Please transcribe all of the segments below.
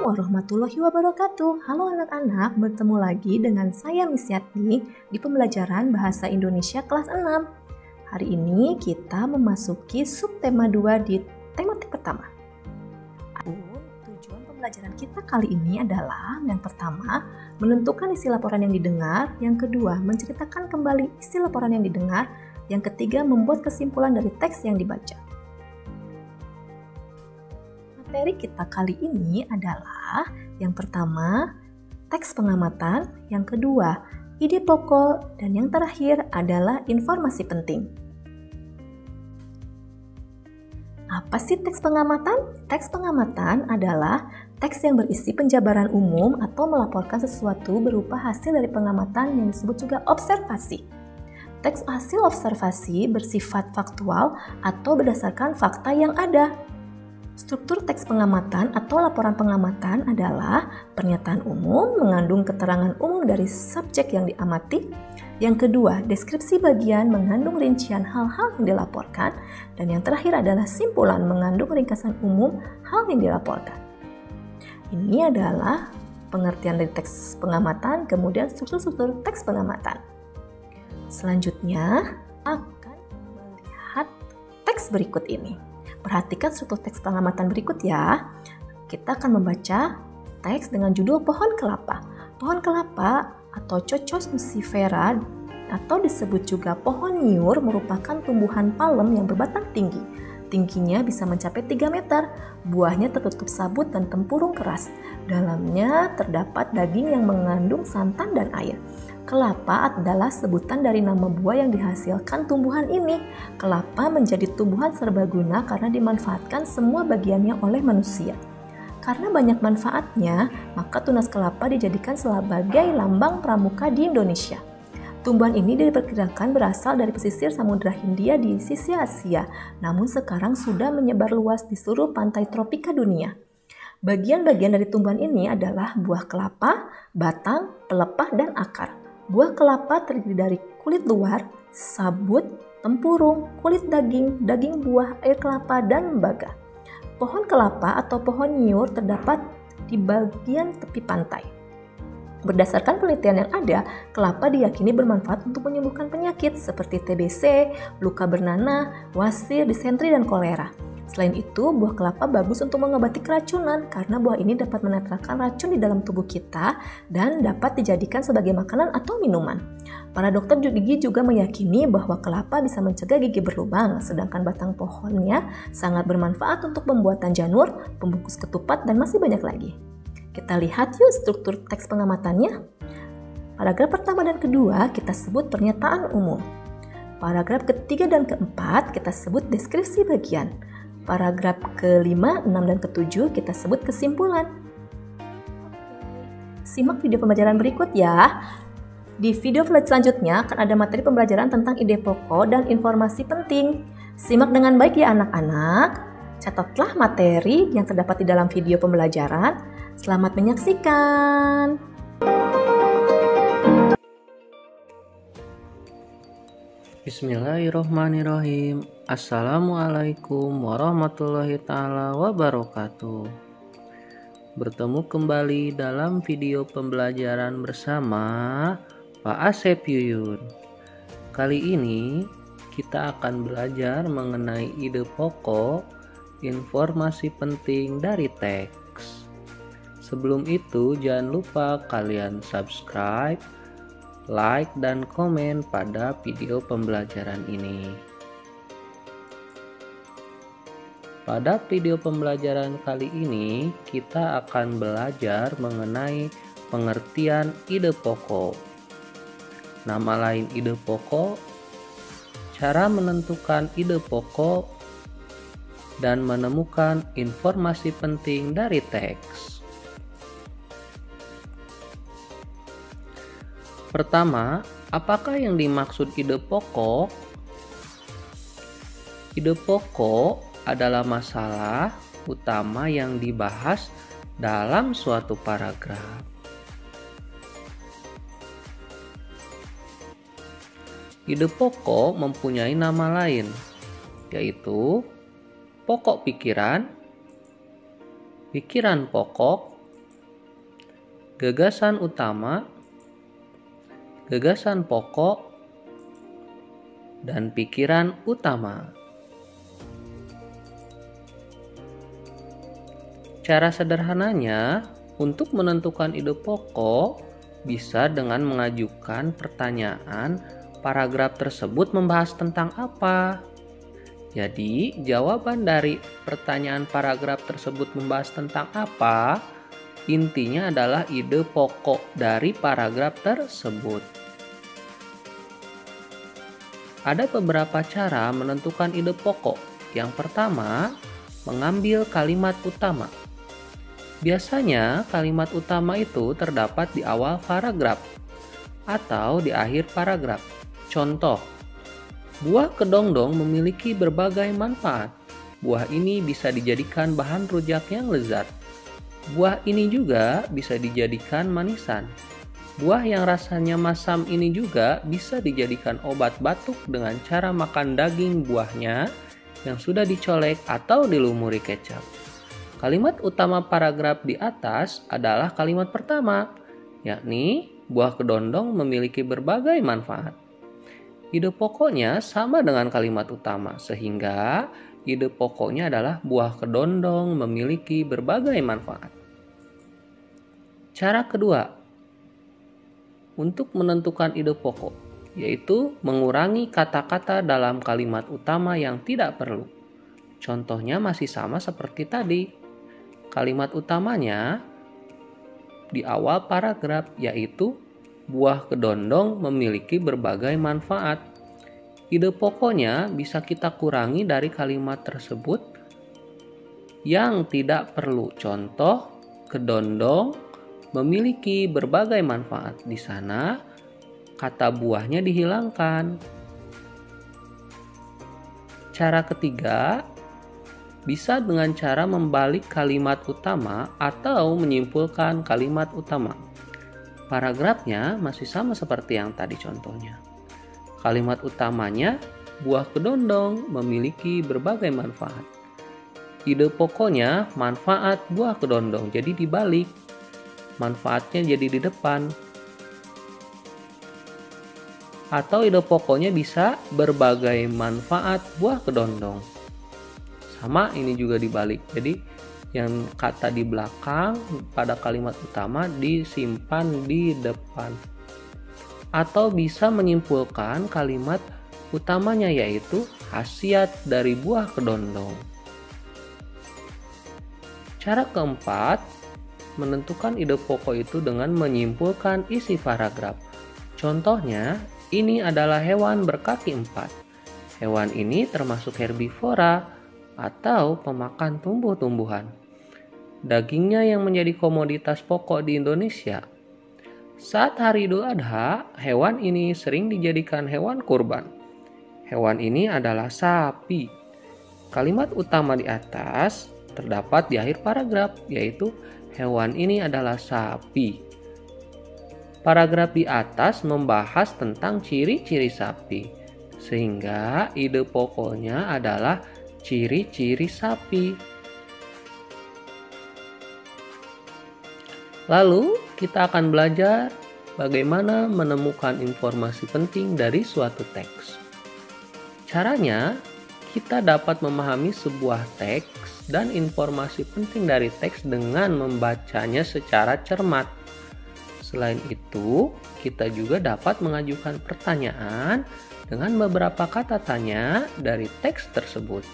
warahmatullahi wabarakatuh. Halo anak-anak, bertemu lagi dengan saya Miss Yatni di pembelajaran Bahasa Indonesia kelas 6. Hari ini kita memasuki subtema 2 di tematik pertama. Tujuan pembelajaran kita kali ini adalah yang pertama, menentukan isi laporan yang didengar, yang kedua, menceritakan kembali isi laporan yang didengar, yang ketiga, membuat kesimpulan dari teks yang dibaca. Materi kita kali ini adalah yang pertama, teks pengamatan, yang kedua, ide pokok, dan yang terakhir adalah informasi penting. Apa sih teks pengamatan? Teks pengamatan adalah teks yang berisi penjabaran umum atau melaporkan sesuatu berupa hasil dari pengamatan yang disebut juga observasi. Teks hasil observasi bersifat faktual atau berdasarkan fakta yang ada. Struktur teks pengamatan atau laporan pengamatan adalah pernyataan umum mengandung keterangan umum dari subjek yang diamati. Yang kedua, deskripsi bagian mengandung rincian hal-hal yang dilaporkan. Dan yang terakhir adalah simpulan mengandung ringkasan umum hal yang dilaporkan. Ini adalah pengertian dari teks pengamatan, kemudian struktur-struktur teks pengamatan. Selanjutnya, akan melihat teks berikut ini. Perhatikan struktur teks pengamatan berikut ya. Kita akan membaca teks dengan judul pohon kelapa. Pohon kelapa atau Cocos nucifera atau disebut juga pohon nyur merupakan tumbuhan palem yang berbatang tinggi. Tingginya bisa mencapai 3 meter. Buahnya tertutup sabut dan tempurung keras. Dalamnya terdapat daging yang mengandung santan dan air. Kelapa adalah sebutan dari nama buah yang dihasilkan tumbuhan ini. Kelapa menjadi tumbuhan serbaguna karena dimanfaatkan semua bagiannya oleh manusia. Karena banyak manfaatnya, maka tunas kelapa dijadikan sebagai lambang pramuka di Indonesia. Tumbuhan ini diperkirakan berasal dari pesisir Samudra Hindia di sisi Asia, namun sekarang sudah menyebar luas di seluruh pantai tropika dunia. Bagian-bagian dari tumbuhan ini adalah buah kelapa, batang, pelepah, dan akar. Buah kelapa terdiri dari kulit luar, sabut, tempurung, kulit daging, daging buah, air kelapa, dan lembaga. Pohon kelapa atau pohon nyur terdapat di bagian tepi pantai. Berdasarkan penelitian yang ada, kelapa diyakini bermanfaat untuk menyembuhkan penyakit seperti TBC, luka bernanah, wasir, disentri, dan kolera. Selain itu, buah kelapa bagus untuk mengobati keracunan karena buah ini dapat menetralkan racun di dalam tubuh kita dan dapat dijadikan sebagai makanan atau minuman. Para dokter gigi juga meyakini bahwa kelapa bisa mencegah gigi berlubang, sedangkan batang pohonnya sangat bermanfaat untuk pembuatan janur, pembungkus ketupat, dan masih banyak lagi. Kita lihat yuk struktur teks pengamatannya. Paragraf pertama dan kedua kita sebut pernyataan umum. Paragraf ketiga dan keempat kita sebut deskripsi bagian. Paragraf ke-5, 6, dan ke-7 kita sebut kesimpulan. Simak video pembelajaran berikut ya. Di video selanjutnya akan ada materi pembelajaran tentang ide pokok dan informasi penting. Simak dengan baik ya anak-anak. Catatlah materi yang terdapat di dalam video pembelajaran. Selamat menyaksikan. Bismillahirrohmanirrohim. Assalamualaikum warahmatullahi ta'ala wabarakatuh. Bertemu kembali dalam video pembelajaran bersama Pak Asep Yuyun. Kali ini kita akan belajar mengenai ide pokok, informasi penting dari teks. Sebelum itu jangan lupa kalian subscribe, like, dan komen pada video pembelajaran ini. Pada video pembelajaran kali ini, kita akan belajar mengenai pengertian ide pokok. Nama lain ide pokok, cara menentukan ide pokok, dan menemukan informasi penting dari teks. Pertama, apakah yang dimaksud ide pokok? Ide pokok adalah masalah utama yang dibahas dalam suatu paragraf. Ide pokok mempunyai nama lain, yaitu pokok pikiran, pikiran pokok, gagasan utama, gagasan pokok, dan pikiran utama. Cara sederhananya, untuk menentukan ide pokok bisa dengan mengajukan pertanyaan paragraf tersebut membahas tentang apa. Jadi, jawaban dari pertanyaan paragraf tersebut membahas tentang apa, intinya adalah ide pokok dari paragraf tersebut. Ada beberapa cara menentukan ide pokok. Yang pertama, mengambil kalimat utama. Biasanya kalimat utama itu terdapat di awal paragraf atau di akhir paragraf. Contoh, buah kedondong memiliki berbagai manfaat. Buah ini bisa dijadikan bahan rujak yang lezat. Buah ini juga bisa dijadikan manisan. Buah yang rasanya masam ini juga bisa dijadikan obat batuk dengan cara makan daging buahnya yang sudah dicolek atau dilumuri kecap. Kalimat utama paragraf di atas adalah kalimat pertama, yakni buah kedondong memiliki berbagai manfaat. Ide pokoknya sama dengan kalimat utama, sehingga ide pokoknya adalah buah kedondong memiliki berbagai manfaat. Cara kedua, untuk menentukan ide pokok, yaitu mengurangi kata-kata dalam kalimat utama yang tidak perlu. Contohnya masih sama seperti tadi. Kalimat utamanya di awal paragraf yaitu buah kedondong memiliki berbagai manfaat. Ide pokoknya bisa kita kurangi dari kalimat tersebut yang tidak perlu. Contoh, kedondong memiliki berbagai manfaat. Di sana kata buahnya dihilangkan. Cara ketiga, bisa dengan cara membalik kalimat utama atau menyimpulkan kalimat utama. Paragrafnya masih sama seperti yang tadi contohnya. Kalimat utamanya, buah kedondong memiliki berbagai manfaat. Ide pokoknya, manfaat buah kedondong, jadi dibalik. Manfaatnya jadi di depan. Atau ide pokoknya bisa berbagai manfaat buah kedondong. Sama ini juga dibalik. Jadi yang kata di belakang pada kalimat utama disimpan di depan. Atau bisa menyimpulkan kalimat utamanya yaitu khasiat dari buah kedondong. Cara keempat, menentukan ide pokok itu dengan menyimpulkan isi paragraf. Contohnya, ini adalah hewan berkaki 4. Hewan ini termasuk herbivora atau pemakan tumbuh-tumbuhan. Dagingnya yang menjadi komoditas pokok di Indonesia. Saat hari Idul Adha, hewan ini sering dijadikan hewan kurban. Hewan ini adalah sapi. Kalimat utama di atas terdapat di akhir paragraf, yaitu hewan ini adalah sapi. Paragraf di atas membahas tentang ciri-ciri sapi, sehingga ide pokoknya adalah ciri-ciri sapi. Lalu kita akan belajar bagaimana menemukan informasi penting dari suatu teks. Caranya, kita dapat memahami sebuah teks dan informasi penting dari teks dengan membacanya secara cermat. Selain itu, kita juga dapat mengajukan pertanyaan dengan beberapa kata tanya dari teks tersebut.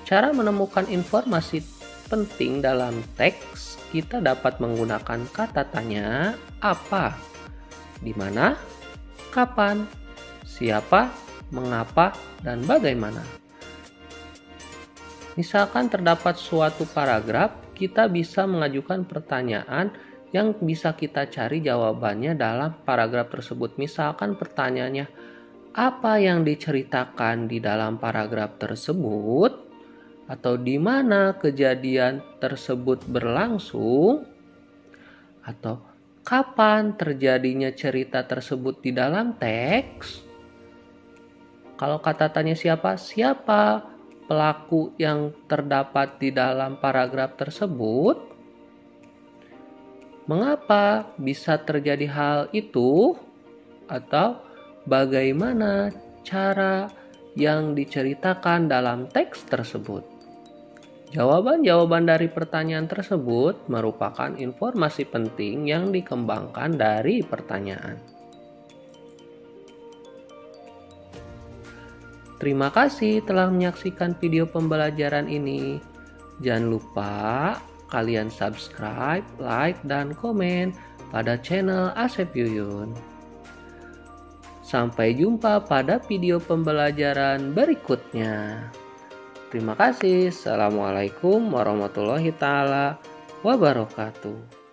Cara menemukan informasi penting dalam teks, kita dapat menggunakan kata tanya apa, di mana, kapan, siapa, mengapa, dan bagaimana. Misalkan terdapat suatu paragraf, kita bisa mengajukan pertanyaan yang bisa kita cari jawabannya dalam paragraf tersebut. Misalkan pertanyaannya, apa yang diceritakan di dalam paragraf tersebut? Atau di mana kejadian tersebut berlangsung? Atau kapan terjadinya cerita tersebut di dalam teks? Kalau kata tanya siapa pelaku yang terdapat di dalam paragraf tersebut? Mengapa bisa terjadi hal itu? Atau bagaimana cara yang diceritakan dalam teks tersebut? Jawaban-jawaban dari pertanyaan tersebut merupakan informasi penting yang dikembangkan dari pertanyaan. Terima kasih telah menyaksikan video pembelajaran ini. Jangan lupa kalian subscribe, like, dan komen pada channel Asep Yuyun. Sampai jumpa pada video pembelajaran berikutnya. Terima kasih. Assalamualaikum warahmatullahi wabarakatuh.